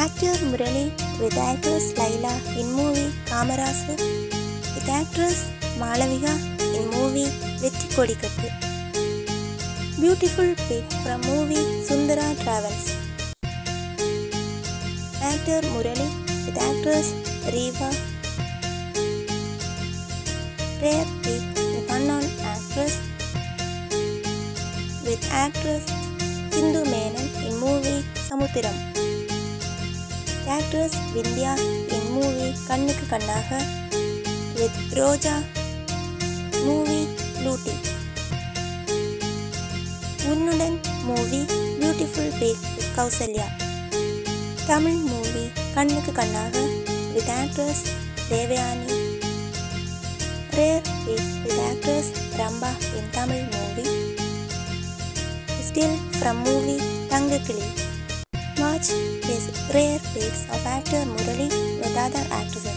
Actor Murali with actress Laila in movie Kamarasu, with actress Malavika in movie Vetti Kodikattu. Beautiful pic from movie Sundara Travels. Actor Murali with actress Reva. Rare pic with unknown actress with actress Sindhu Menon in movie Samuthiram. Actress Vindhya in movie Kannukku Kannaga with Roja movie Luti. Unnudan movie Beautiful Pic with Kausalya. Tamil movie Kannukku Kannaga with actress Devayani. Rare pic with actress Ramba in Tamil movie. Still from movie Thangakili. Watch his rare pics of actor Murali with other actresses.